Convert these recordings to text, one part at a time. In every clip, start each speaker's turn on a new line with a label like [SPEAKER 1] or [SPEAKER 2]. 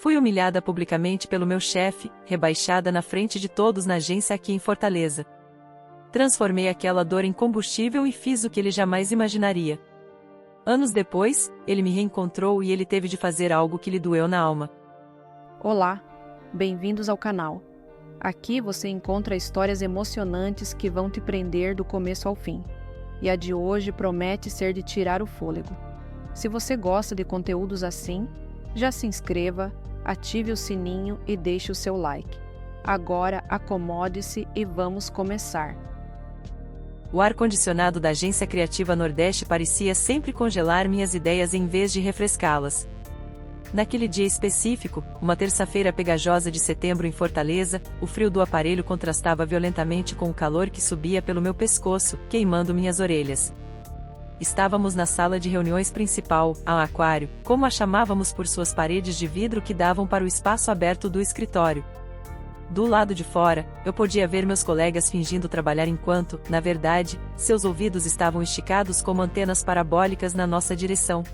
[SPEAKER 1] Fui humilhada publicamente pelo meu chefe, rebaixada na frente de todos na agência aqui em Fortaleza. Transformei aquela dor em combustível e fiz o que ele jamais imaginaria. Anos depois, ele me reencontrou e ele teve de fazer algo que lhe doeu na alma.
[SPEAKER 2] Olá, bem-vindos ao canal. Aqui você encontra histórias emocionantes que vão te prender do começo ao fim. E a de hoje promete ser de tirar o fôlego. Se você gosta de conteúdos assim, já se inscreva, ative o sininho e deixe o seu like. Agora acomode-se e vamos começar.
[SPEAKER 1] O ar-condicionado da Agência Criativa Nordeste parecia sempre congelar minhas ideias em vez de refrescá-las. Naquele dia específico, uma terça-feira pegajosa de setembro em Fortaleza, o frio do aparelho contrastava violentamente com o calor que subia pelo meu pescoço, queimando minhas orelhas. Estávamos na sala de reuniões principal, a aquário, como a chamávamos por suas paredes de vidro que davam para o espaço aberto do escritório. Do lado de fora, eu podia ver meus colegas fingindo trabalhar enquanto, na verdade, seus ouvidos estavam esticados como antenas parabólicas na nossa direção.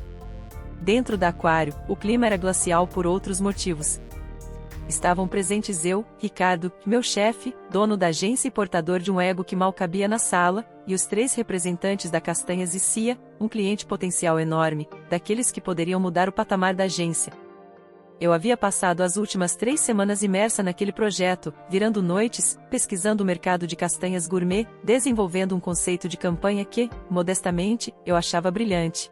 [SPEAKER 1] Dentro da aquário, o clima era glacial por outros motivos. Estavam presentes eu, Ricardo, meu chefe, dono da agência e portador de um ego que mal cabia na sala, e os 3 representantes da Castanhas e Cia, um cliente potencial enorme, daqueles que poderiam mudar o patamar da agência. Eu havia passado as últimas 3 semanas imersa naquele projeto, virando noites, pesquisando o mercado de castanhas gourmet, desenvolvendo um conceito de campanha que, modestamente, eu achava brilhante.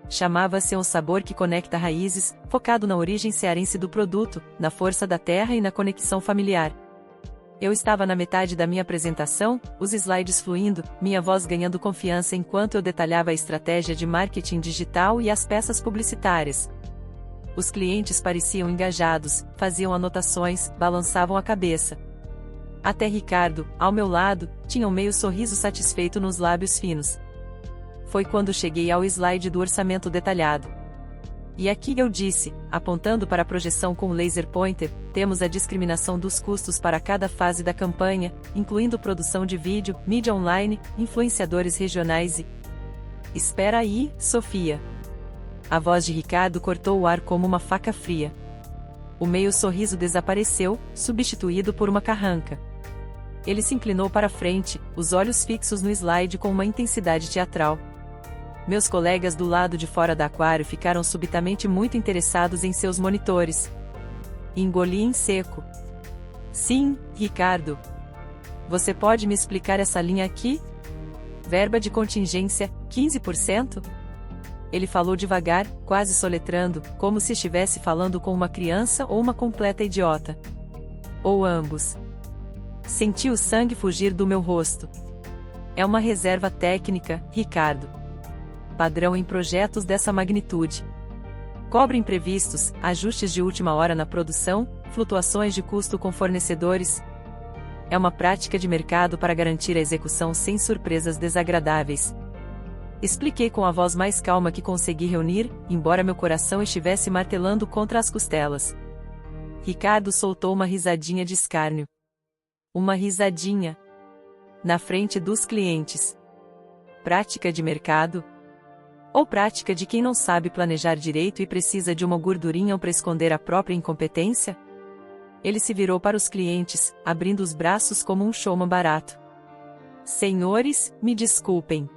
[SPEAKER 1] Chamava-se Um Sabor que Conecta Raízes, focado na origem cearense do produto, na força da terra e na conexão familiar. Eu estava na metade da minha apresentação, os slides fluindo, minha voz ganhando confiança enquanto eu detalhava a estratégia de marketing digital e as peças publicitárias. Os clientes pareciam engajados, faziam anotações, balançavam a cabeça. Até Ricardo, ao meu lado, tinha um meio sorriso satisfeito nos lábios finos. Foi quando cheguei ao slide do orçamento detalhado. E aqui eu disse, apontando para a projeção com o laser pointer, temos a discriminação dos custos para cada fase da campanha, incluindo produção de vídeo, mídia online, influenciadores regionais e... Espera aí, Sofia. A voz de Ricardo cortou o ar como uma faca fria. O meio sorriso desapareceu, substituído por uma carranca. Ele se inclinou para frente, os olhos fixos no slide com uma intensidade teatral. Meus colegas do lado de fora da aquário ficaram subitamente muito interessados em seus monitores. Engoli em seco. Sim, Ricardo. Você pode me explicar essa linha aqui? Verba de contingência, 15%? Ele falou devagar, quase soletrando, como se estivesse falando com uma criança ou uma completa idiota. Ou ambos. Senti o sangue fugir do meu rosto. É uma reserva técnica, Ricardo. Padrão em projetos dessa magnitude. Cobre imprevistos, ajustes de última hora na produção, flutuações de custo com fornecedores. É uma prática de mercado para garantir a execução sem surpresas desagradáveis. Expliquei com a voz mais calma que consegui reunir, embora meu coração estivesse martelando contra as costelas. Ricardo soltou uma risadinha de escárnio. Uma risadinha. Na frente dos clientes. Prática de mercado? Ou prática de quem não sabe planejar direito e precisa de uma gordurinha para esconder a própria incompetência? Ele se virou para os clientes, abrindo os braços como um showman barato. Senhores, me desculpem.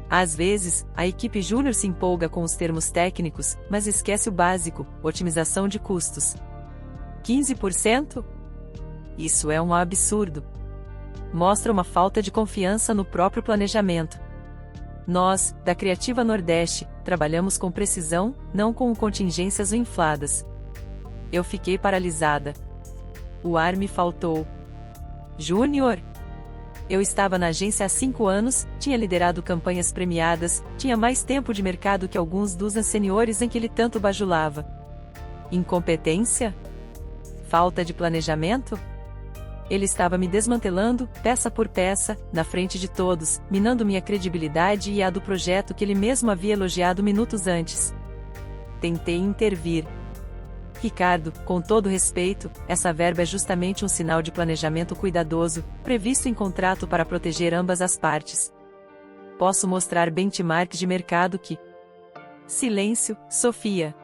[SPEAKER 1] Às vezes, a equipe júnior se empolga com os termos técnicos, mas esquece o básico, otimização de custos. 15%? Isso é um absurdo. Mostra uma falta de confiança no próprio planejamento. Nós, da Criativa Nordeste, trabalhamos com precisão, não com contingências infladas. Eu fiquei paralisada. O ar me faltou. Júnior? Eu estava na agência há 5 anos, tinha liderado campanhas premiadas, tinha mais tempo de mercado que alguns dos seniores em que ele tanto bajulava. Incompetência? Falta de planejamento? Ele estava me desmantelando, peça por peça, na frente de todos, minando minha credibilidade e a do projeto que ele mesmo havia elogiado minutos antes. Tentei intervir. Ricardo, com todo respeito, essa verba é justamente um sinal de planejamento cuidadoso, previsto em contrato para proteger ambas as partes. Posso mostrar benchmarks de mercado que... Silêncio, Sofia.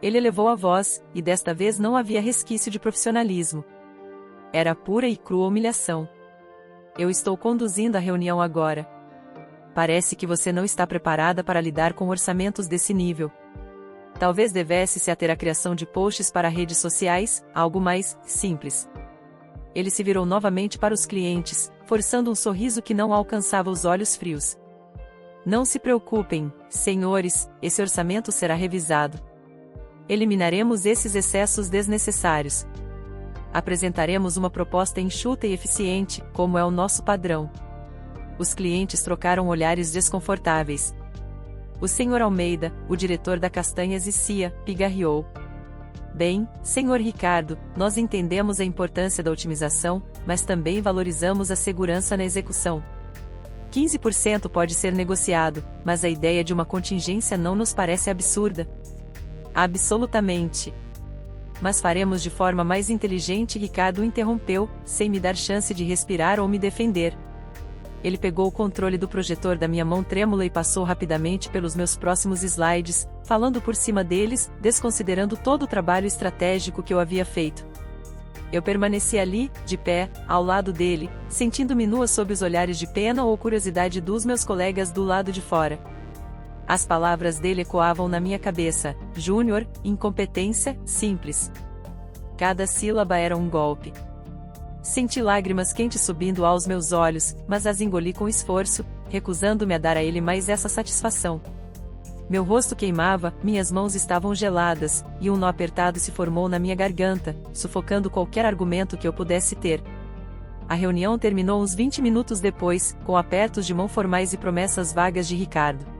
[SPEAKER 1] Ele elevou a voz, e desta vez não havia resquício de profissionalismo. Era pura e crua humilhação. Eu estou conduzindo a reunião agora. Parece que você não está preparada para lidar com orçamentos desse nível. Talvez devesse-se a ter a criação de posts para redes sociais, algo mais simples. Ele se virou novamente para os clientes, forçando um sorriso que não alcançava os olhos frios. Não se preocupem, senhores, esse orçamento será revisado. Eliminaremos esses excessos desnecessários. Apresentaremos uma proposta enxuta e eficiente, como é o nosso padrão. Os clientes trocaram olhares desconfortáveis. O Sr. Almeida, o diretor da Castanhas e Cia, pigarreou. Bem, Sr. Ricardo, nós entendemos a importância da otimização, mas também valorizamos a segurança na execução. 15% pode ser negociado, mas a ideia de uma contingência não nos parece absurda. Absolutamente. Mas faremos de forma mais inteligente. Ricardo interrompeu, sem me dar chance de respirar ou me defender. Ele pegou o controle do projetor da minha mão trêmula e passou rapidamente pelos meus próximos slides, falando por cima deles, desconsiderando todo o trabalho estratégico que eu havia feito. Eu permaneci ali, de pé, ao lado dele, sentindo-me nua sob os olhares de pena ou curiosidade dos meus colegas do lado de fora. As palavras dele ecoavam na minha cabeça: Júnior, incompetência, simples. Cada sílaba era um golpe. Senti lágrimas quentes subindo aos meus olhos, mas as engoli com esforço, recusando-me a dar a ele mais essa satisfação. Meu rosto queimava, minhas mãos estavam geladas, e um nó apertado se formou na minha garganta, sufocando qualquer argumento que eu pudesse ter. A reunião terminou uns 20 minutos depois, com apertos de mão formais e promessas vagas de Ricardo.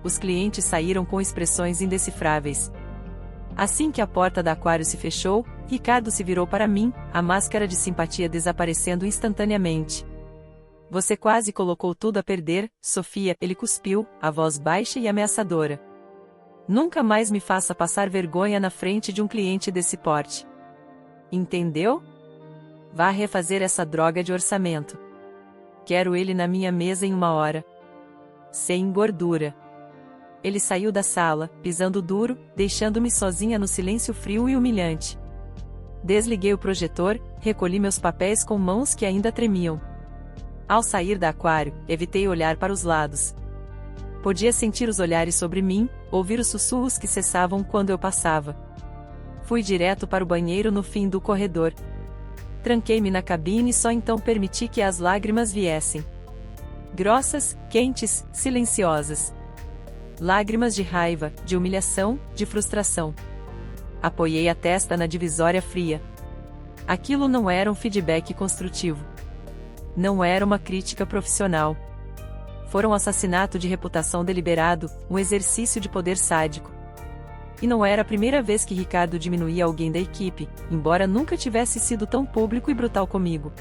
[SPEAKER 1] Os clientes saíram com expressões indecifráveis. Assim que a porta da Aquário se fechou, Ricardo se virou para mim, a máscara de simpatia desaparecendo instantaneamente. Você quase colocou tudo a perder, Sofia, ele cuspiu, a voz baixa e ameaçadora. Nunca mais me faça passar vergonha na frente de um cliente desse porte. Entendeu? Vá refazer essa droga de orçamento. Quero ele na minha mesa em 1 hora. Sem gordura. Ele saiu da sala, pisando duro, deixando-me sozinha no silêncio frio e humilhante. Desliguei o projetor, recolhi meus papéis com mãos que ainda tremiam. Ao sair da Aquário, evitei olhar para os lados. Podia sentir os olhares sobre mim, ouvir os sussurros que cessavam quando eu passava. Fui direto para o banheiro no fim do corredor. Tranquei-me na cabine e só então permiti que as lágrimas viessem. Grossas, quentes, silenciosas. Lágrimas de raiva, de humilhação, de frustração. Apoiei a testa na divisória fria. Aquilo não era um feedback construtivo. Não era uma crítica profissional. Fora um assassinato de reputação deliberado, um exercício de poder sádico. E não era a primeira vez que Ricardo diminuía alguém da equipe, embora nunca tivesse sido tão público e brutal comigo.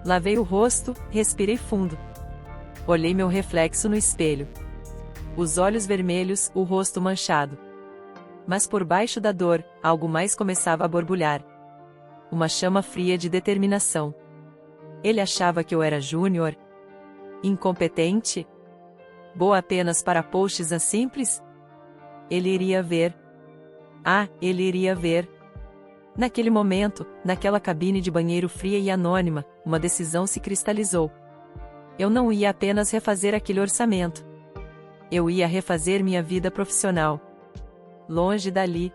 [SPEAKER 1] Lavei o rosto, respirei fundo. Olhei meu reflexo no espelho. Os olhos vermelhos, o rosto manchado. Mas por baixo da dor, algo mais começava a borbulhar. Uma chama fria de determinação. Ele achava que eu era júnior? Incompetente? Boa apenas para posts simples? Ele iria ver. Ah, ele iria ver. Naquele momento, naquela cabine de banheiro fria e anônima, uma decisão se cristalizou. Eu não ia apenas refazer aquele orçamento. Eu ia refazer minha vida profissional. Longe dali.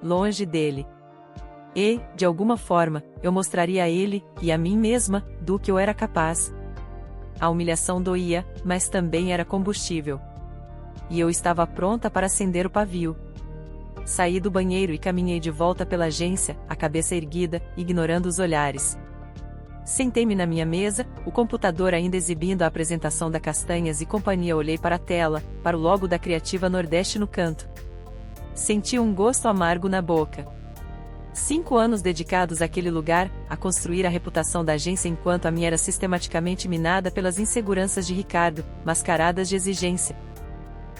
[SPEAKER 1] Longe dele. E, de alguma forma, eu mostraria a ele, e a mim mesma, do que eu era capaz. A humilhação doía, mas também era combustível. E eu estava pronta para acender o pavio. Saí do banheiro e caminhei de volta pela agência, a cabeça erguida, ignorando os olhares. Sentei-me na minha mesa, o computador ainda exibindo a apresentação da Castanhas e companhia. Olhei para a tela, para o logo da Criativa Nordeste no canto. Senti um gosto amargo na boca. 5 anos dedicados àquele lugar, a construir a reputação da agência enquanto a minha era sistematicamente minada pelas inseguranças de Ricardo, mascaradas de exigência.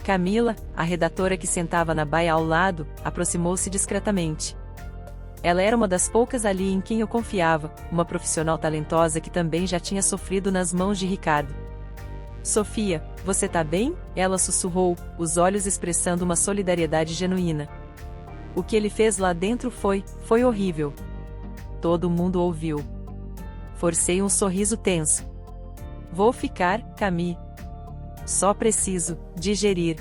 [SPEAKER 1] Camila, a redatora que sentava na baia ao lado, aproximou-se discretamente. Ela era uma das poucas ali em quem eu confiava, uma profissional talentosa que também já tinha sofrido nas mãos de Ricardo. Sofia, você tá bem? Ela sussurrou, os olhos expressando uma solidariedade genuína. O que ele fez lá dentro foi horrível. Todo mundo ouviu. Forcei um sorriso tenso. Vou ficar, Camille. Só preciso digerir.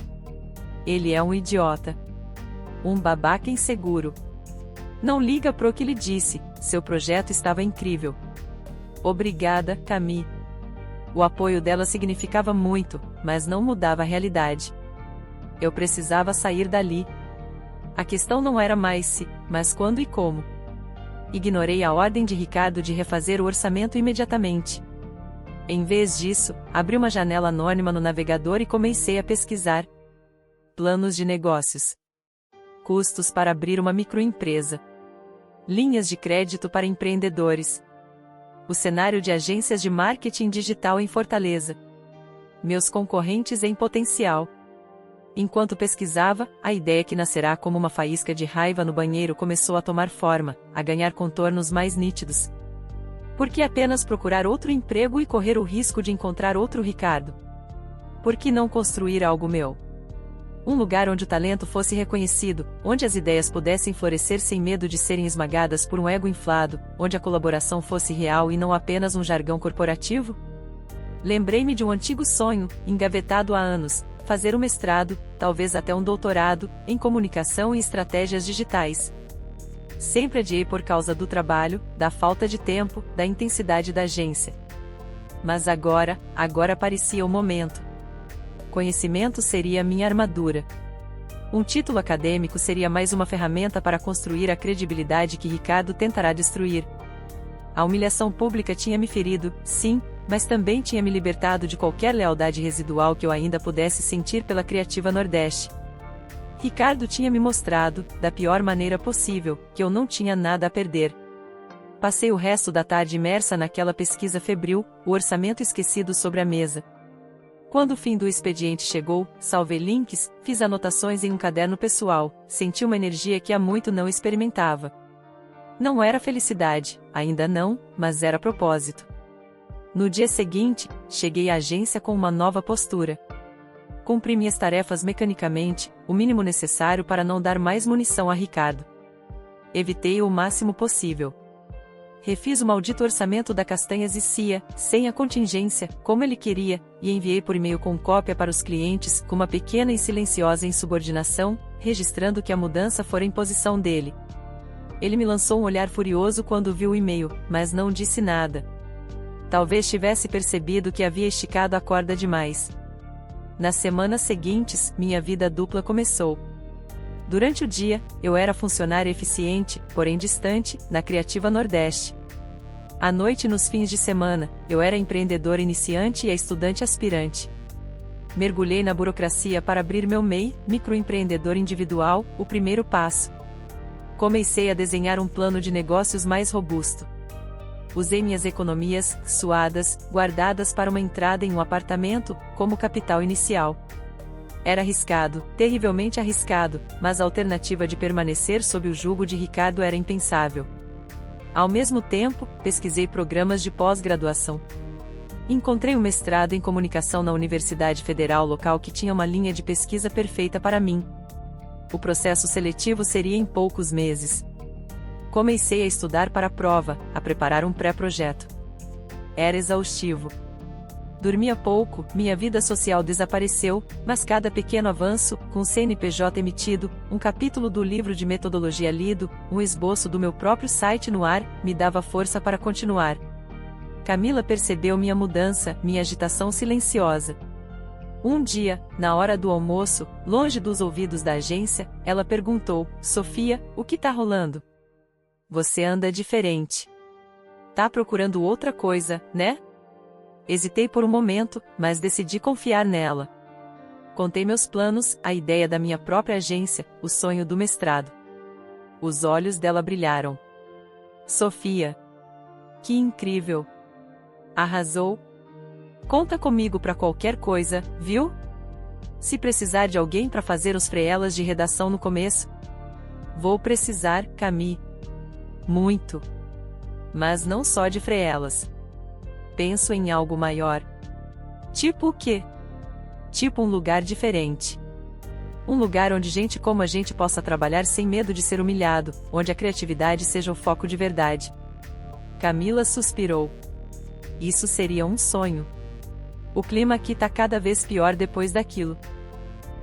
[SPEAKER 1] Ele é um idiota. Um babaca inseguro. Não liga pro que lhe disse, seu projeto estava incrível. Obrigada, Camille. O apoio dela significava muito, mas não mudava a realidade. Eu precisava sair dali. A questão não era mais se, mas quando e como. Ignorei a ordem de Ricardo de refazer o orçamento imediatamente. Em vez disso, abri uma janela anônima no navegador e comecei a pesquisar. Planos de negócios. Custos para abrir uma microempresa. Linhas de crédito para empreendedores. O cenário de agências de marketing digital em Fortaleza. Meus concorrentes em potencial. Enquanto pesquisava, a ideia que nascerá como uma faísca de raiva no banheiro começou a tomar forma, a ganhar contornos mais nítidos. Por que apenas procurar outro emprego e correr o risco de encontrar outro Ricardo? Por que não construir algo meu? Um lugar onde o talento fosse reconhecido, onde as ideias pudessem florescer sem medo de serem esmagadas por um ego inflado, onde a colaboração fosse real e não apenas um jargão corporativo? Lembrei-me de um antigo sonho, engavetado há anos, fazer um mestrado, talvez até um doutorado, em comunicação e estratégias digitais. Sempre adiei por causa do trabalho, da falta de tempo, da intensidade da agência. Mas agora parecia o momento. Conhecimento seria minha armadura. Um título acadêmico seria mais uma ferramenta para construir a credibilidade que Ricardo tentará destruir. A humilhação pública tinha me ferido, sim, mas também tinha me libertado de qualquer lealdade residual que eu ainda pudesse sentir pela Criativa Nordeste. Ricardo tinha me mostrado, da pior maneira possível, que eu não tinha nada a perder. Passei o resto da tarde imersa naquela pesquisa febril, o orçamento esquecido sobre a mesa. Quando o fim do expediente chegou, salvei links, fiz anotações em um caderno pessoal, senti uma energia que há muito não experimentava. Não era felicidade, ainda não, mas era propósito. No dia seguinte, cheguei à agência com uma nova postura. Cumpri minhas tarefas mecanicamente, o mínimo necessário para não dar mais munição a Ricardo. Evitei-o o máximo possível. Refiz o maldito orçamento da Castanhas e Cia, sem a contingência, como ele queria, e enviei por e-mail com cópia para os clientes, com uma pequena e silenciosa insubordinação, registrando que a mudança fora imposição dele. Ele me lançou um olhar furioso quando viu o e-mail, mas não disse nada. Talvez tivesse percebido que havia esticado a corda demais. Nas semanas seguintes, minha vida dupla começou. Durante o dia, eu era funcionária eficiente, porém distante, na Criativa Nordeste. À noite e nos fins de semana, eu era empreendedora iniciante e a estudante aspirante. Mergulhei na burocracia para abrir meu MEI, microempreendedor individual, o primeiro passo. Comecei a desenhar um plano de negócios mais robusto. Usei minhas economias, suadas, guardadas para uma entrada em um apartamento, como capital inicial. Era arriscado, terrivelmente arriscado, mas a alternativa de permanecer sob o jugo de Ricardo era impensável. Ao mesmo tempo, pesquisei programas de pós-graduação. Encontrei um mestrado em comunicação na Universidade Federal local que tinha uma linha de pesquisa perfeita para mim. O processo seletivo seria em poucos meses. Comecei a estudar para a prova, a preparar um pré-projeto. Era exaustivo. Dormia pouco, minha vida social desapareceu, mas cada pequeno avanço, com CNPJ emitido, um capítulo do livro de metodologia lido, um esboço do meu próprio site no ar, me dava força para continuar. Camila percebeu minha mudança, minha agitação silenciosa. Um dia, na hora do almoço, longe dos ouvidos da agência, ela perguntou: Sofia, o que tá rolando? Você anda diferente. Tá procurando outra coisa, né? Hesitei por um momento, mas decidi confiar nela. Contei meus planos, a ideia da minha própria agência, o sonho do mestrado. Os olhos dela brilharam. Sofia! Que incrível! Arrasou! Conta comigo para qualquer coisa, viu? Se precisar de alguém para fazer os freelas de redação no começo. Vou precisar, Camille. Muito. Mas não só de freelas. Penso em algo maior. Tipo o quê? Tipo um lugar diferente. Um lugar onde gente como a gente possa trabalhar sem medo de ser humilhado, onde a criatividade seja o foco de verdade. Camila suspirou. Isso seria um sonho. O clima aqui tá cada vez pior depois daquilo.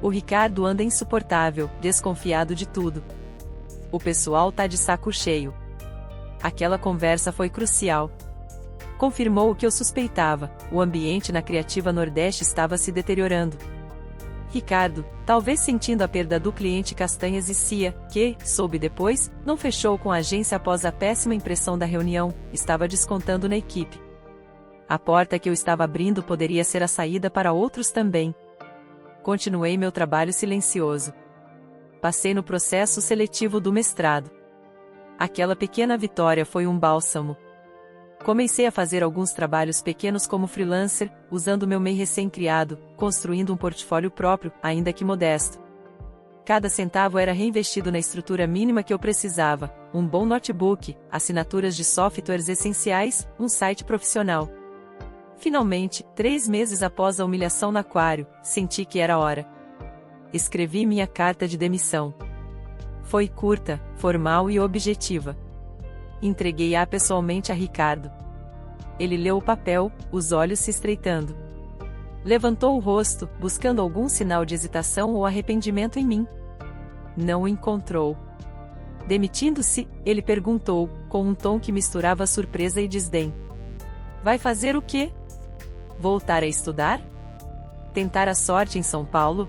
[SPEAKER 1] O Ricardo anda insuportável, desconfiado de tudo. O pessoal tá de saco cheio. Aquela conversa foi crucial. Confirmou o que eu suspeitava: o ambiente na Criativa Nordeste estava se deteriorando. Ricardo, talvez sentindo a perda do cliente Castanhas e Cia, que, soube depois, não fechou com a agência após a péssima impressão da reunião, estava descontando na equipe. A porta que eu estava abrindo poderia ser a saída para outros também. Continuei meu trabalho silencioso. Passei no processo seletivo do mestrado. Aquela pequena vitória foi um bálsamo. Comecei a fazer alguns trabalhos pequenos como freelancer, usando meu MEI recém-criado, construindo um portfólio próprio, ainda que modesto. Cada centavo era reinvestido na estrutura mínima que eu precisava: um bom notebook, assinaturas de softwares essenciais, um site profissional. Finalmente, 3 meses após a humilhação no aquário, senti que era hora. Escrevi minha carta de demissão. Foi curta, formal e objetiva. Entreguei-a pessoalmente a Ricardo. Ele leu o papel, os olhos se estreitando. Levantou o rosto, buscando algum sinal de hesitação ou arrependimento em mim. Não o encontrou. Demitindo-se, ele perguntou, com um tom que misturava surpresa e desdém: "Vai fazer o quê? Voltar a estudar? Tentar a sorte em São Paulo?"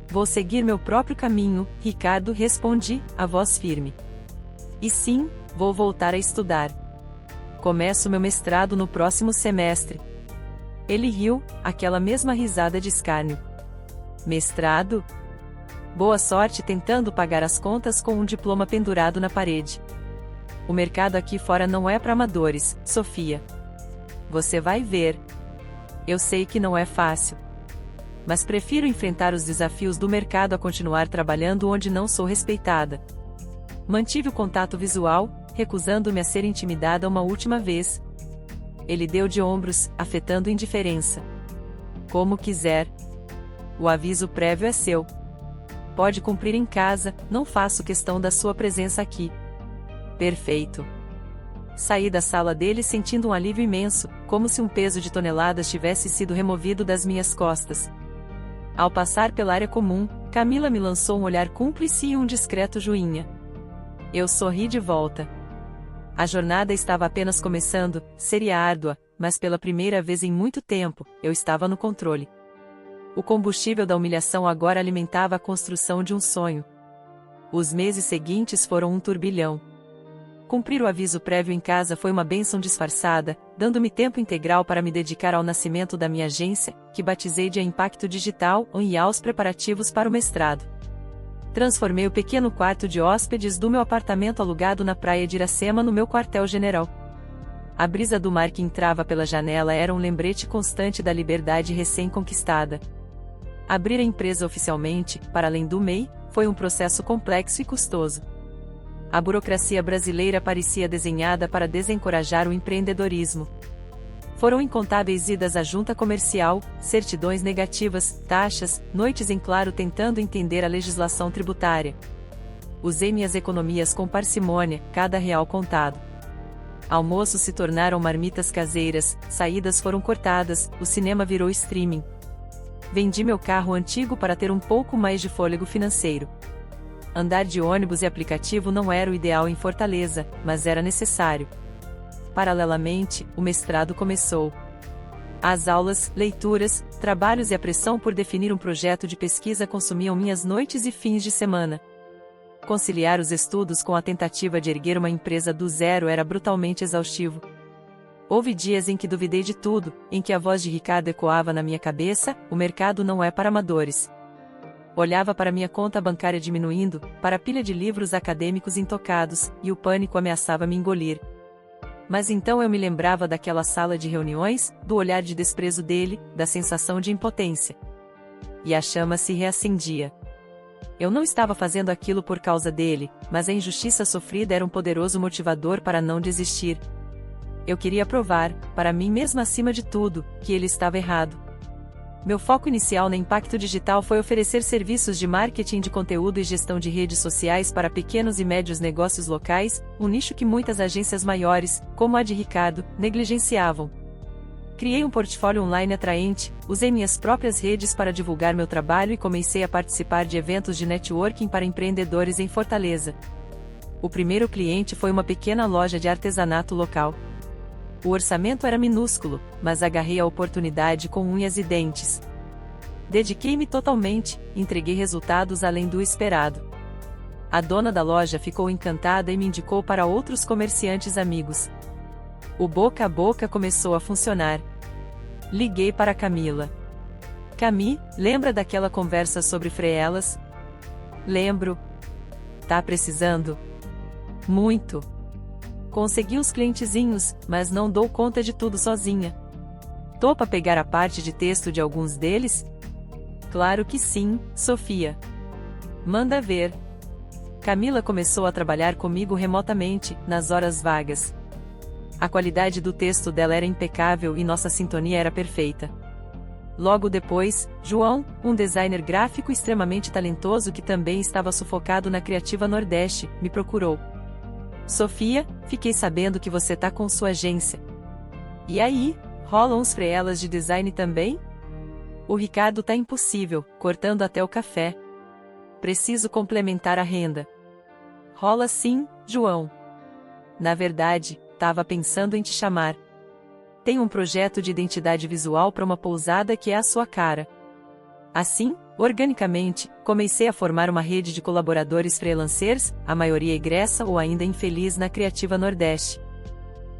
[SPEAKER 1] "Vou seguir meu próprio caminho", Ricardo, respondi, a voz firme. "E sim, vou voltar a estudar. Começo meu mestrado no próximo semestre." Ele riu, aquela mesma risada de escárnio. "Mestrado? Boa sorte tentando pagar as contas com um diploma pendurado na parede. O mercado aqui fora não é para amadores, Sofia. Você vai ver. Eu sei que não é fácil. Mas prefiro enfrentar os desafios do mercado a continuar trabalhando onde não sou respeitada." Mantive o contato visual, recusando-me a ser intimidada uma última vez. Ele deu de ombros, afetando indiferença. "Como quiser. O aviso prévio é seu. Pode cumprir em casa, não faço questão da sua presença aqui." "Perfeito." Saí da sala dele sentindo um alívio imenso, como se um peso de toneladas tivesse sido removido das minhas costas. Ao passar pela área comum, Camila me lançou um olhar cúmplice e um discreto joinha. Eu sorri de volta. A jornada estava apenas começando, seria árdua, mas pela primeira vez em muito tempo, eu estava no controle. O combustível da humilhação agora alimentava a construção de um sonho. Os meses seguintes foram um turbilhão. Cumprir o aviso prévio em casa foi uma bênção disfarçada, dando-me tempo integral para me dedicar ao nascimento da minha agência, que batizei de Impacto Digital, e aos preparativos para o mestrado. Transformei o pequeno quarto de hóspedes do meu apartamento alugado na praia de Iracema no meu quartel-general. A brisa do mar que entrava pela janela era um lembrete constante da liberdade recém-conquistada. Abrir a empresa oficialmente, para além do MEI, foi um processo complexo e custoso. A burocracia brasileira parecia desenhada para desencorajar o empreendedorismo. Foram incontáveis idas à junta comercial, certidões negativas, taxas, noites em claro tentando entender a legislação tributária. Usei minhas economias com parcimônia, cada real contado. Almoços se tornaram marmitas caseiras, saídas foram cortadas, o cinema virou streaming. Vendi meu carro antigo para ter um pouco mais de fôlego financeiro. Andar de ônibus e aplicativo não era o ideal em Fortaleza, mas era necessário. Paralelamente, o mestrado começou. As aulas, leituras, trabalhos e a pressão por definir um projeto de pesquisa consumiam minhas noites e fins de semana. Conciliar os estudos com a tentativa de erguer uma empresa do zero era brutalmente exaustivo. Houve dias em que duvidei de tudo, em que a voz de Ricardo ecoava na minha cabeça: o mercado não é para amadores. Olhava para minha conta bancária diminuindo, para a pilha de livros acadêmicos intocados, e o pânico ameaçava me engolir. Mas então eu me lembrava daquela sala de reuniões, do olhar de desprezo dele, da sensação de impotência. E a chama se reacendia. Eu não estava fazendo aquilo por causa dele, mas a injustiça sofrida era um poderoso motivador para não desistir. Eu queria provar, para mim mesma acima de tudo, que ele estava errado. Meu foco inicial na Impacto Digital foi oferecer serviços de marketing de conteúdo e gestão de redes sociais para pequenos e médios negócios locais, um nicho que muitas agências maiores, como a de Ricardo, negligenciavam. Criei um portfólio online atraente, usei minhas próprias redes para divulgar meu trabalho e comecei a participar de eventos de networking para empreendedores em Fortaleza. O primeiro cliente foi uma pequena loja de artesanato local. O orçamento era minúsculo, mas agarrei a oportunidade com unhas e dentes. Dediquei-me totalmente, entreguei resultados além do esperado. A dona da loja ficou encantada e me indicou para outros comerciantes amigos. O boca a boca começou a funcionar. Liguei para Camila. Cami, lembra daquela conversa sobre freelas? Lembro. Tá precisando? Muito. Consegui uns clientezinhos, mas não dou conta de tudo sozinha. Topa pegar a parte de texto de alguns deles? Claro que sim, Sofia. Manda ver. Camila começou a trabalhar comigo remotamente, nas horas vagas. A qualidade do texto dela era impecável e nossa sintonia era perfeita. Logo depois, João, um designer gráfico extremamente talentoso que também estava sufocado na Criativa Nordeste, me procurou. Sofia, fiquei sabendo que você tá com sua agência. E aí, rolam uns freelas de design também? O Ricardo tá impossível, cortando até o café. Preciso complementar a renda. Rola sim, João. Na verdade, tava pensando em te chamar. Tem um projeto de identidade visual para uma pousada que é a sua cara. Assim, organicamente, comecei a formar uma rede de colaboradores freelancers, a maioria egressa ou ainda infeliz na Criativa Nordeste.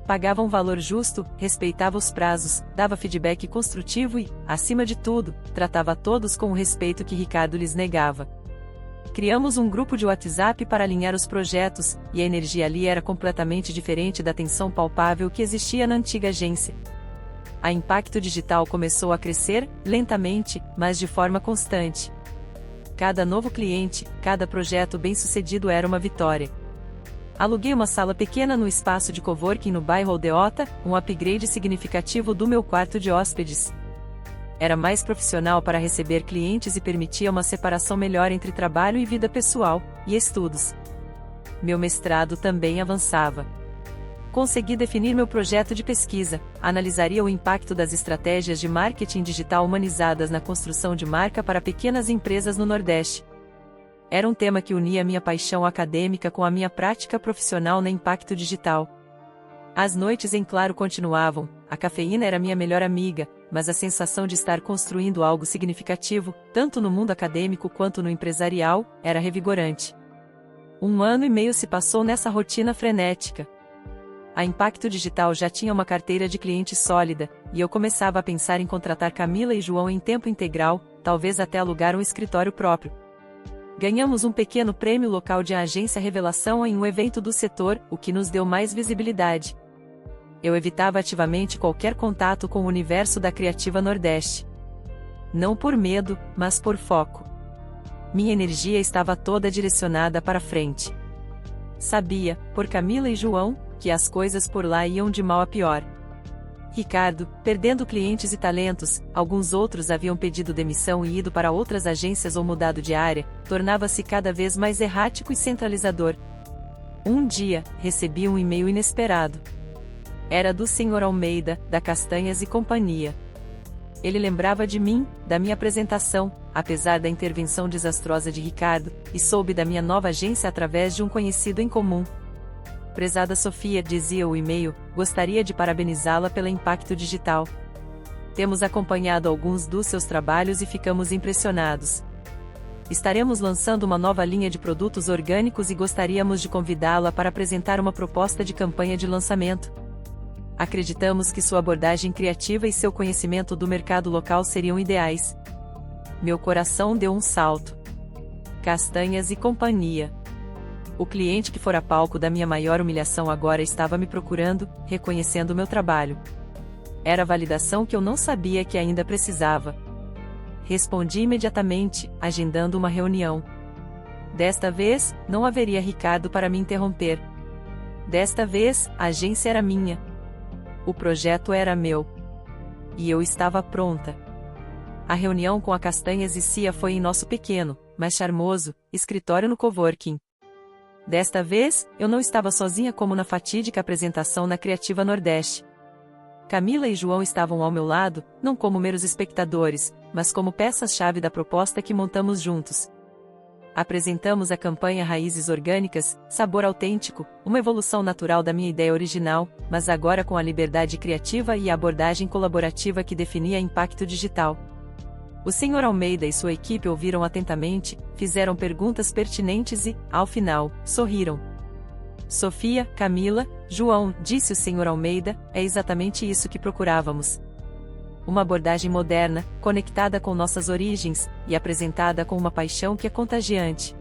[SPEAKER 1] Pagava um valor justo, respeitava os prazos, dava feedback construtivo e, acima de tudo, tratava todos com o respeito que Ricardo lhes negava. Criamos um grupo de WhatsApp para alinhar os projetos, e a energia ali era completamente diferente da tensão palpável que existia na antiga agência. A Impacto Digital começou a crescer, lentamente, mas de forma constante. Cada novo cliente, cada projeto bem-sucedido era uma vitória. Aluguei uma sala pequena no espaço de coworking no bairro Aldeota, um upgrade significativo do meu quarto de hóspedes. Era mais profissional para receber clientes e permitia uma separação melhor entre trabalho e vida pessoal, e estudos. Meu mestrado também avançava. Consegui definir meu projeto de pesquisa, analisaria o impacto das estratégias de marketing digital humanizadas na construção de marca para pequenas empresas no Nordeste. Era um tema que unia minha paixão acadêmica com a minha prática profissional na Impacto Digital. As noites em claro continuavam, a cafeína era minha melhor amiga, mas a sensação de estar construindo algo significativo, tanto no mundo acadêmico quanto no empresarial, era revigorante. 1 ano e meio se passou nessa rotina frenética. A Impacto Digital já tinha uma carteira de clientes sólida, e eu começava a pensar em contratar Camila e João em tempo integral, talvez até alugar um escritório próprio. Ganhamos um pequeno prêmio local de agência revelação em um evento do setor, o que nos deu mais visibilidade. Eu evitava ativamente qualquer contato com o universo da Criativa Nordeste. Não por medo, mas por foco. Minha energia estava toda direcionada para frente. Sabia, por Camila e João, que as coisas por lá iam de mal a pior. Ricardo, perdendo clientes e talentos, alguns outros haviam pedido demissão e ido para outras agências ou mudado de área, tornava-se cada vez mais errático e centralizador. Um dia, recebi um e-mail inesperado. Era do Sr. Almeida, da Castanhas e Companhia. Ele lembrava de mim, da minha apresentação, apesar da intervenção desastrosa de Ricardo, e soube da minha nova agência através de um conhecido em comum. Prezada Sofia, dizia o e-mail, gostaria de parabenizá-la pela Impacto Digital. Temos acompanhado alguns dos seus trabalhos e ficamos impressionados. Estaremos lançando uma nova linha de produtos orgânicos e gostaríamos de convidá-la para apresentar uma proposta de campanha de lançamento. Acreditamos que sua abordagem criativa e seu conhecimento do mercado local seriam ideais. Meu coração deu um salto. Castanhas e Companhia. O cliente que fora palco da minha maior humilhação agora estava me procurando, reconhecendo meu trabalho. Era a validação que eu não sabia que ainda precisava. Respondi imediatamente, agendando uma reunião. Desta vez, não haveria Ricardo para me interromper. Desta vez, a agência era minha. O projeto era meu. E eu estava pronta. A reunião com a Castanhas e Cia foi em nosso pequeno, mas charmoso, escritório no coworking. Desta vez, eu não estava sozinha como na fatídica apresentação na Criativa Nordeste. Camila e João estavam ao meu lado, não como meros espectadores, mas como peças-chave da proposta que montamos juntos. Apresentamos a campanha Raízes Orgânicas, Sabor Autêntico, uma evolução natural da minha ideia original, mas agora com a liberdade criativa e a abordagem colaborativa que definia impacto digital. O Sr. Almeida e sua equipe ouviram atentamente, fizeram perguntas pertinentes e, ao final, sorriram. Sofia, Camila, João, disse o Sr. Almeida, é exatamente isso que procurávamos. Uma abordagem moderna, conectada com nossas origens, e apresentada com uma paixão que é contagiante.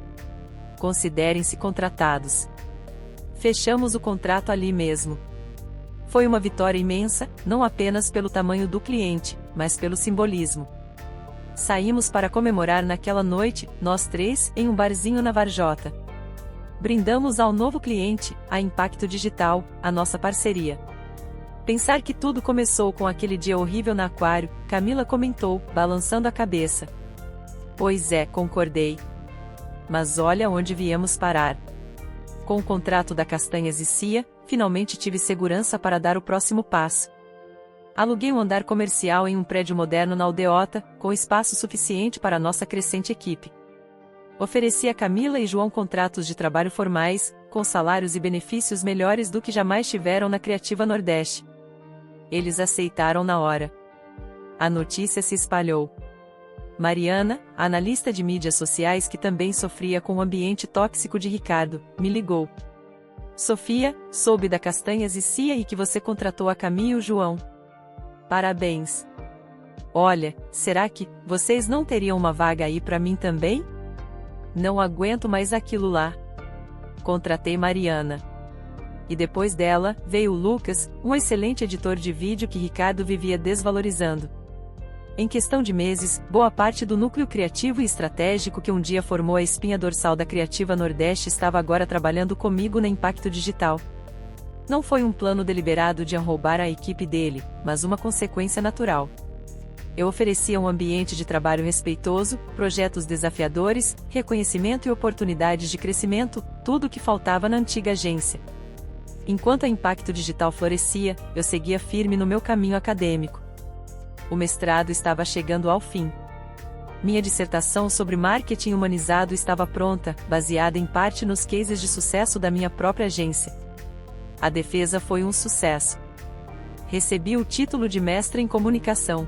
[SPEAKER 1] Considerem-se contratados. Fechamos o contrato ali mesmo. Foi uma vitória imensa, não apenas pelo tamanho do cliente, mas pelo simbolismo. Saímos para comemorar naquela noite, nós três, em um barzinho na Varjota. Brindamos ao novo cliente, a Impacto Digital, a nossa parceria. Pensar que tudo começou com aquele dia horrível na Aquário, Camila comentou, balançando a cabeça. Pois é, concordei. Mas olha onde viemos parar. Com o contrato da Castanhas e Cia, finalmente tive segurança para dar o próximo passo. Aluguei um andar comercial em um prédio moderno na Aldeota, com espaço suficiente para a nossa crescente equipe. Ofereci a Camila e João contratos de trabalho formais, com salários e benefícios melhores do que jamais tiveram na Criativa Nordeste. Eles aceitaram na hora. A notícia se espalhou. Mariana, a analista de mídias sociais que também sofria com o ambiente tóxico de Ricardo, me ligou. Sofia, soube da Castanhas e Cia e que você contratou a Camila e o João. Parabéns. Olha, será que vocês não teriam uma vaga aí para mim também? Não aguento mais aquilo lá. Contratei Mariana. E depois dela, veio o Lucas, um excelente editor de vídeo que Ricardo vivia desvalorizando. Em questão de meses, boa parte do núcleo criativo e estratégico que um dia formou a espinha dorsal da Criativa Nordeste estava agora trabalhando comigo na Impacto Digital. Não foi um plano deliberado de roubar a equipe dele, mas uma consequência natural. Eu oferecia um ambiente de trabalho respeitoso, projetos desafiadores, reconhecimento e oportunidades de crescimento, tudo o que faltava na antiga agência. Enquanto a Impacto Digital florescia, eu seguia firme no meu caminho acadêmico. O mestrado estava chegando ao fim. Minha dissertação sobre marketing humanizado estava pronta, baseada em parte nos cases de sucesso da minha própria agência. A defesa foi um sucesso. Recebi o título de mestre em comunicação.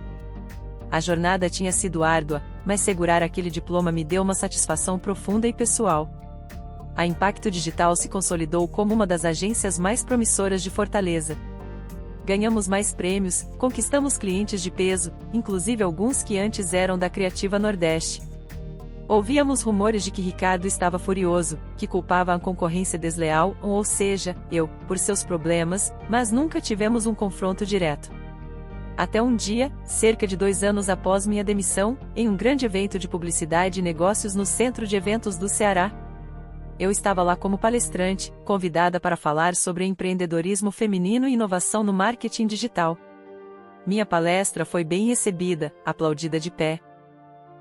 [SPEAKER 1] A jornada tinha sido árdua, mas segurar aquele diploma me deu uma satisfação profunda e pessoal. A Impacto Digital se consolidou como uma das agências mais promissoras de Fortaleza. Ganhamos mais prêmios, conquistamos clientes de peso, inclusive alguns que antes eram da Criativa Nordeste. Ouvíamos rumores de que Ricardo estava furioso, que culpava a concorrência desleal, ou seja, eu, por seus problemas, mas nunca tivemos um confronto direto. Até um dia, cerca de 2 anos após minha demissão, em um grande evento de publicidade e negócios no Centro de Eventos do Ceará. Eu estava lá como palestrante, convidada para falar sobre empreendedorismo feminino e inovação no marketing digital. Minha palestra foi bem recebida, aplaudida de pé.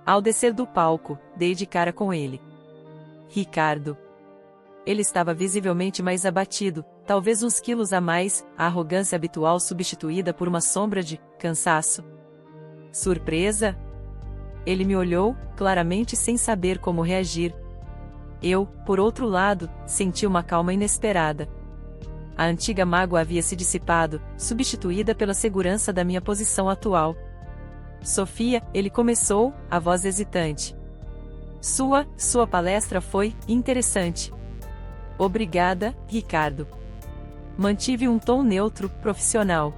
[SPEAKER 1] Ao descer do palco, dei de cara com ele. Ricardo. Ele estava visivelmente mais abatido, talvez uns quilos a mais, a arrogância habitual substituída por uma sombra de cansaço. Surpresa? Ele me olhou, claramente sem saber como reagir. Eu, por outro lado, senti uma calma inesperada. A antiga mágoa havia se dissipado, substituída pela segurança da minha posição atual. Sofia, ele começou, a voz hesitante. Sua palestra foi interessante. Obrigada, Ricardo. Mantive um tom neutro, profissional.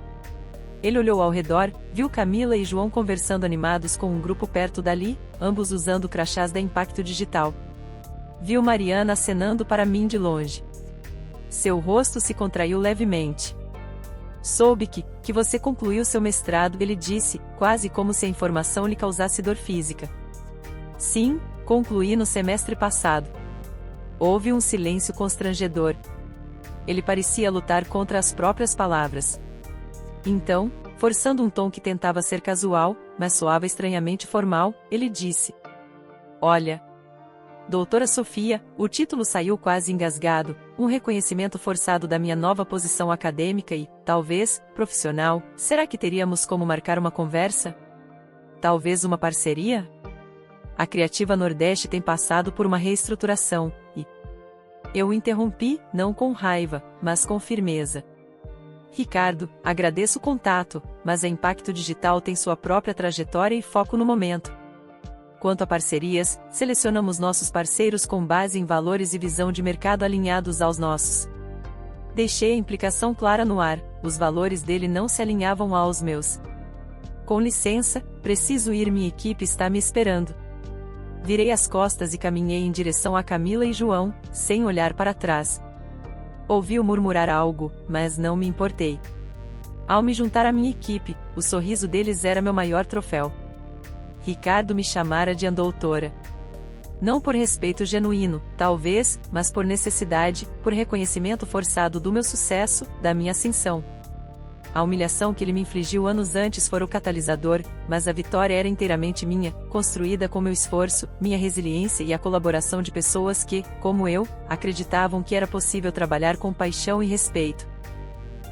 [SPEAKER 1] Ele olhou ao redor, viu Camila e João conversando animados com um grupo perto dali, ambos usando crachás da Impacto Digital. Viu Mariana acenando para mim de longe. Seu rosto se contraiu levemente. Soube que você concluiu seu mestrado, ele disse, quase como se a informação lhe causasse dor física. Sim, concluí no semestre passado. Houve um silêncio constrangedor. Ele parecia lutar contra as próprias palavras. Então, forçando um tom que tentava ser casual, mas soava estranhamente formal. Ele disse: Olha, doutora Sofia, o título saiu quase engasgado, um reconhecimento forçado da minha nova posição acadêmica e, talvez, profissional. Será que teríamos como marcar uma conversa? Talvez uma parceria? A Criativa Nordeste tem passado por uma reestruturação, e... Eu o interrompi, não com raiva, mas com firmeza. Ricardo, agradeço o contato, mas a Impacto Digital tem sua própria trajetória e foco no momento. Quanto a parcerias, selecionamos nossos parceiros com base em valores e visão de mercado alinhados aos nossos. Deixei a implicação clara no ar, os valores dele não se alinhavam aos meus. Com licença, preciso ir, minha equipe está me esperando. Virei as costas e caminhei em direção a Camila e João, sem olhar para trás. Ouvi-o murmurar algo, mas não me importei. Ao me juntar à minha equipe, o sorriso deles era meu maior troféu. Ricardo me chamara de Andoutora. Não por respeito genuíno, talvez, mas por necessidade, por reconhecimento forçado do meu sucesso, da minha ascensão. A humilhação que ele me infligiu anos antes fora o catalisador, mas a vitória era inteiramente minha, construída com meu esforço, minha resiliência e a colaboração de pessoas que, como eu, acreditavam que era possível trabalhar com paixão e respeito.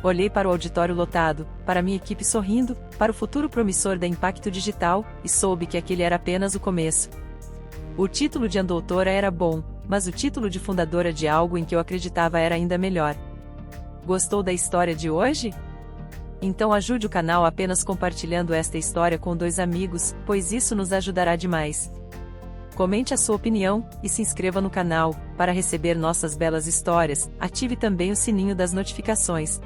[SPEAKER 1] Olhei para o auditório lotado, para minha equipe sorrindo, para o futuro promissor da Impacto Digital, e soube que aquele era apenas o começo. O título de Andoutora era bom, mas o título de fundadora de algo em que eu acreditava era ainda melhor. Gostou da história de hoje? Então ajude o canal apenas compartilhando esta história com 2 amigos, pois isso nos ajudará demais. Comente a sua opinião, e se inscreva no canal, para receber nossas belas histórias. Ative também o sininho das notificações,